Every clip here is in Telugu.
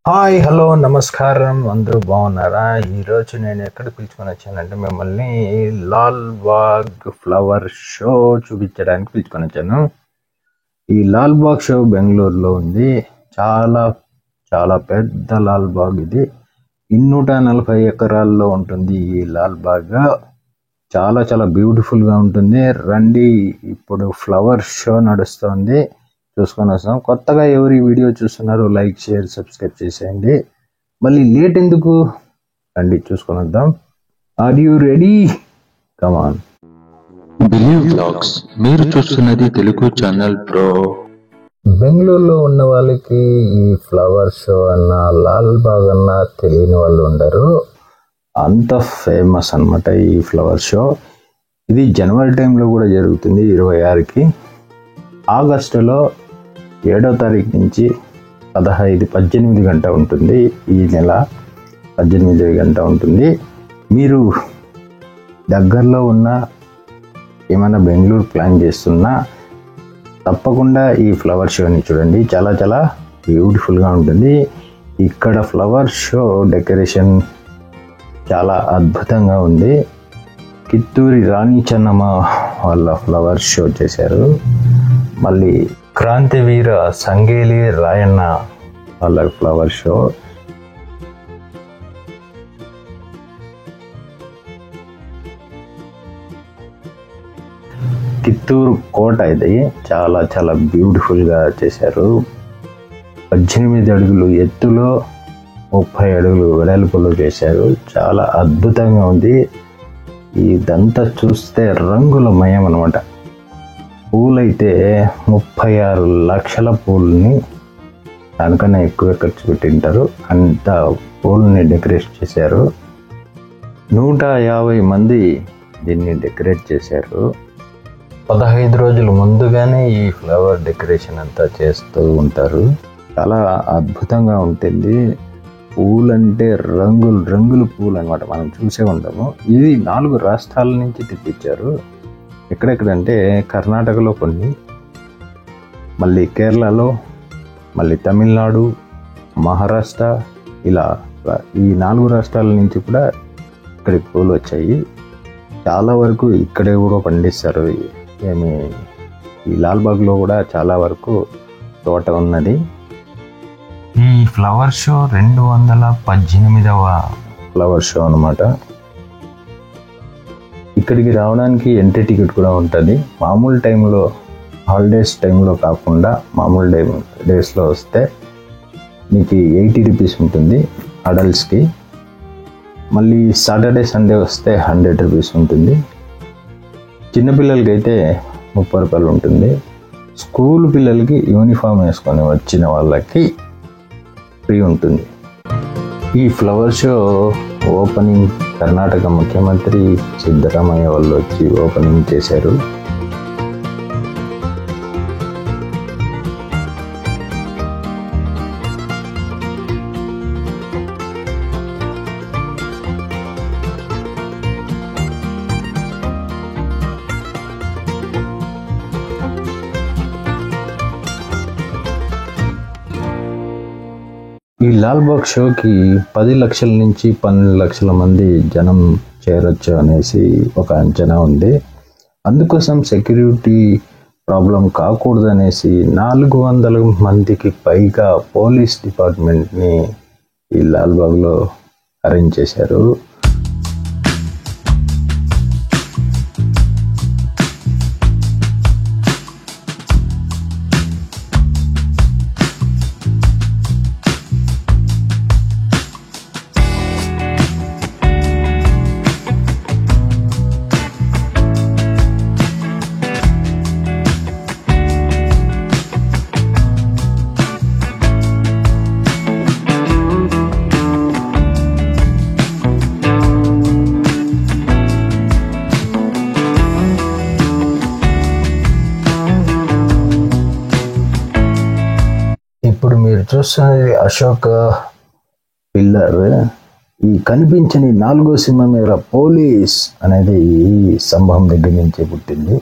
హాయ్ హలో నమస్కారం, అందరూ బాగున్నారా? ఈరోజు నేను ఎక్కడ పిలుచుకొని వచ్చానంటే మిమ్మల్ని లాల్ బాగ్ ఫ్లవర్ షో చూపించడానికి పిలుచుకొని వచ్చాను. ఈ లాల్ బాగ్ షో బెంగళూరులో ఉంది. చాలా చాలా పెద్ద లాల్ బాగ్ ఇది. 240 ఎకరాల్లో ఉంటుంది ఈ లాల్ బాగ్. చాలా చాలా బ్యూటిఫుల్గా ఉంటుంది. రండి, ఇప్పుడు ఫ్లవర్ షో నడుస్తుంది, చూసుకొని వస్తాం. కొత్తగా ఎవరు ఈ వీడియో చూస్తున్నారు, లైక్ షేర్ సబ్స్క్రైబ్ చేసేయండి. మళ్ళీ లేట్ ఎందుకు, రండి చూసుకొని వద్దాం. Are you ready? Come on. Believe vlogs మీరు చూస్తున్నది తెలుగు ఛానల్ బ్రో. బెంగళూరులో ఉన్న వాళ్ళకి ఈ ఫ్లవర్ షో అన్న లాల్ బాగ్ అన్న తెలియని వాళ్ళు ఉండరు. అంత ఫేమస్ అన్నమాట ఈ ఫ్లవర్ షో. ఇది జనవరి టైంలో కూడా జరుగుతుంది, 26కి. ఆగస్టులో 7వ తారీఖు నుంచి 18 గంట ఉంటుంది. ఈ నెల 18 గంట ఉంటుంది. మీరు దగ్గరలో ఉన్న ఏమైనా బెంగళూరు ప్లాన్ చేస్తున్నా తప్పకుండా ఈ ఫ్లవర్ షోని చూడండి. చాలా చాలా బ్యూటిఫుల్గా ఉంటుంది. ఇక్కడ ఫ్లవర్ షో డెకరేషన్ చాలా అద్భుతంగా ఉంది. కిత్తూరి రాణి చెన్నమ్మ వాళ్ళ ఫ్లవర్ షో చేశారు. మళ్ళీ క్రాంతివీర సంగేలి రాయన్న వాళ్ళ ఫ్లవర్ షో. కిత్తూరు కోట ఇది చాలా చాలా బ్యూటిఫుల్గా చేశారు. 18 అడుగులు ఎత్తులో 30 అడుగులు వెడల్పులో చేశారు. చాలా అద్భుతంగా ఉంది. ఇదంతా చూస్తే రంగులమయం అన్నమాట. పూలైతే 36 లక్షల పూలని, దానికన్నా ఎక్కువ ఖర్చు పెట్టింటారు. అంత పూలని డెకరేట్ చేశారు. 150 మంది దీన్ని డెకరేట్ చేశారు. 15 రోజుల ముందుగానే ఈ ఫ్లవర్ డెకరేషన్ అంతా చేస్తూ ఉంటారు. చాలా అద్భుతంగా ఉంటుంది. పూలంటే రంగులు రంగులు పూలు అనమాట, మనం చూసే ఉంటాము. ఇది 4 రాష్ట్రాల నుంచి తెప్పించారు. ఎక్కడెక్కడంటే కర్ణాటకలో కొన్ని, మళ్ళీ కేరళలో, మళ్ళీ తమిళనాడు, మహారాష్ట్ర, ఇలా ఈ 4 రాష్ట్రాల నుంచి కూడా ఇక్కడికి పూలు వచ్చాయి. చాలా వరకు ఇక్కడే కూడా పండిస్తారు. ఈ లాల్ బాగ్లో కూడా చాలా వరకు తోట ఉన్నది. ఈ ఫ్లవర్ షో 218వ ఫ్లవర్ షో అన్నమాట. ఇక్కడికి రావడానికి ఎంట్రీ టికెట్ కూడా ఉంటుంది. మామూలు టైంలో, హాలిడేస్ టైంలో కాకుండా మామూలు డేస్లో వస్తే మీకు 80 రూపీస్ ఉంటుంది అడల్ట్స్కి. మళ్ళీ సాటర్డే సండే వస్తే 100 రూపీస్ ఉంటుంది. చిన్నపిల్లలకి అయితే 30 రూపాయలు ఉంటుంది. స్కూల్ పిల్లలకి యూనిఫామ్ వేసుకొని వచ్చిన వాళ్ళకి ఫ్రీ ఉంటుంది. ఈ ఫ్లవర్ షో ఓపెనింగ్ కర్ణాటక ముఖ్యమంత్రి సిద్ధరామయ్య వాళ్ళు వచ్చి ఓపెనింగ్ చేశారు. ఈ లాల్ బాగ్ షోకి 10 లక్షల నుంచి 12 లక్షల మంది జనం చేరొచ్చు అనేసి ఒక అంచనా ఉంది. అందుకోసం సెక్యూరిటీ ప్రాబ్లం కాకూడదు అనేసి 400 మందికి పైగా పోలీస్ డిపార్ట్మెంట్ని ఈ లాల్ బాగ్లో అరేంజ్ చేశారు. ఇప్పుడు మీరు చూస్తున్నది అశోక పిల్లర్. ఈ కనిపించని 4వ సింహం మీద పోలీస్ అనేది ఈ స్తంభం దగ్గర నుంచే పుట్టింది.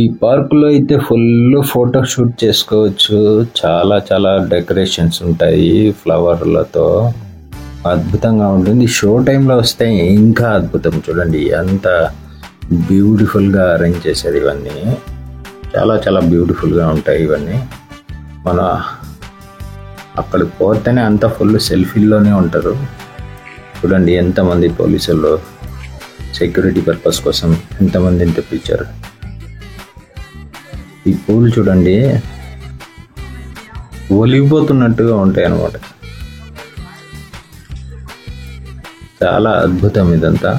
ఈ పార్కులో అయితే ఫుల్ ఫోటో షూట్ చేసుకోవచ్చు. చాలా చాలా డెకరేషన్స్ ఉంటాయి ఫ్లవర్లతో, అద్భుతంగా ఉంటుంది. షో టైంలో వస్తే ఇంకా అద్భుతం. చూడండి ఎంత బ్యూటిఫుల్గా అరేంజ్ చేశారు. ఇవన్నీ చాలా చాలా బ్యూటిఫుల్గా ఉంటాయి. ఇవన్నీ మన అక్కడికి పోతేనే అంతా ఫుల్ సెల్ఫీల్లోనే ఉంటారు. చూడండి ఎంతమంది పోలీసులు సెక్యూరిటీ పర్పస్ కోసం ఎంతమందిని తెప్పించారు. ఈ పూలు చూడండి ఒలిగిపోతున్నట్టుగా ఉంటాయి అన్నమాట. చాలా అద్భుతం ఇదంతా.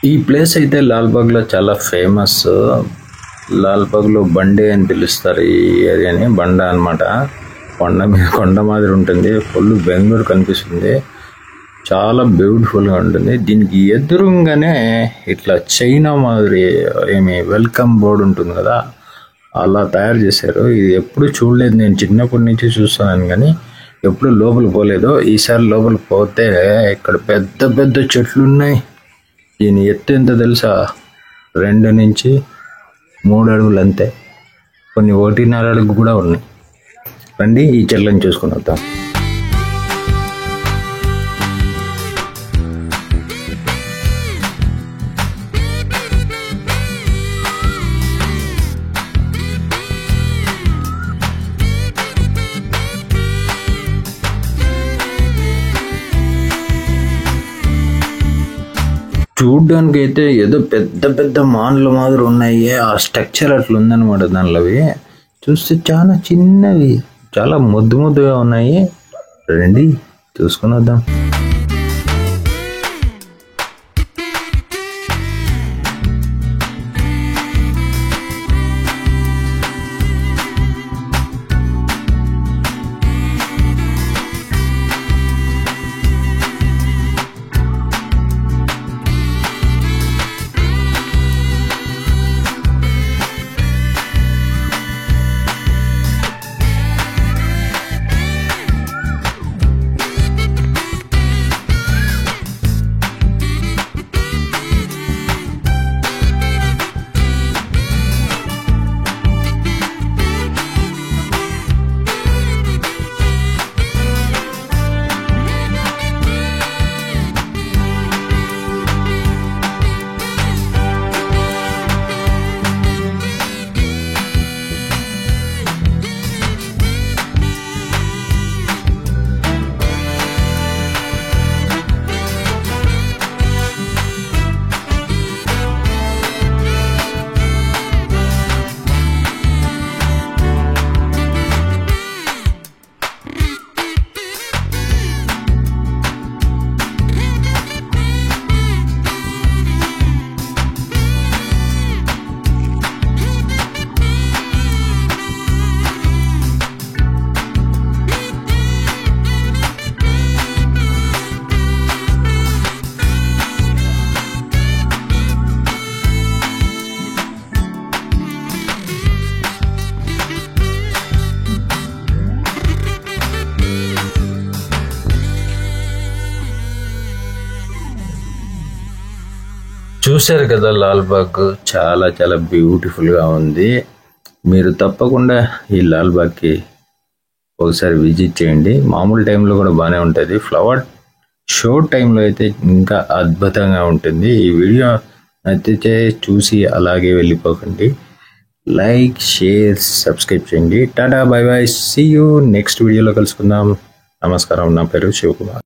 ఈ ప్లేస్ అయితే లాల్బాగ్లో చాలా ఫేమస్. లాల్బాగ్లో బండే అని పిలుస్తారు ఈ ఏరియాని. బండ అనమాట. కొండ మాదిరి ఉంటుంది. ఫుల్ బెంగళూరు కనిపిస్తుంది. చాలా బ్యూటిఫుల్గా ఉంటుంది. దీనికి ఎదురుగానే ఇట్లా చైనా మాదిరి వెల్కమ్ బోర్డు ఉంటుంది కదా, అలా తయారు చేశారు. ఇది ఎప్పుడు చూడలేదు నేను, చిన్నప్పటి నుంచి చూస్తున్నాను కానీ ఎప్పుడు లోపల పోలేదు. ఈసారి లోపల పోతే ఇక్కడ పెద్ద పెద్ద చెట్లు ఉన్నాయి. దీని ఎత్తు ఎంత తెలుసా? 2 నుంచి 3 అడుగులు అంతే. కొన్ని 1.5 అడుగు కూడా ఉన్నాయి. రండి ఈ చెట్లను చూసుకుని వద్దాం. చూడ్డానికి అయితే ఏదో పెద్ద పెద్ద మాన్ల మాదిరి ఉన్నాయి. ఆ స్ట్రక్చర్ అట్లా ఉందన్నమాట. దానిలో అవి చూస్తే చాలా చిన్నవి, చాలా ముద్దు ముద్దుగా ఉన్నాయి. రండి చూసుకుని వద్దాం. చూశారు కదా లాల్బాగ్, చాలా చాలా బ్యూటిఫుల్గా ఉంది. మీరు తప్పకుండా ఈ లాల్బాగ్కి ఒకసారి విజిట్ చేయండి. మామూలు టైంలో కూడా బాగానే ఉంటుంది. ఫ్లవర్ షో టైంలో అయితే ఇంకా అద్భుతంగా ఉంటుంది. ఈ వీడియో నచ్చితే చూసి అలాగే వెళ్ళిపోకండి. లైక్, షేర్, సబ్స్క్రైబ్ చేయండి. టాటా, bye bye, see you next వీడియోలో కలుసుకుందాం. నమస్కారం. నా పేరు శివకుమార్.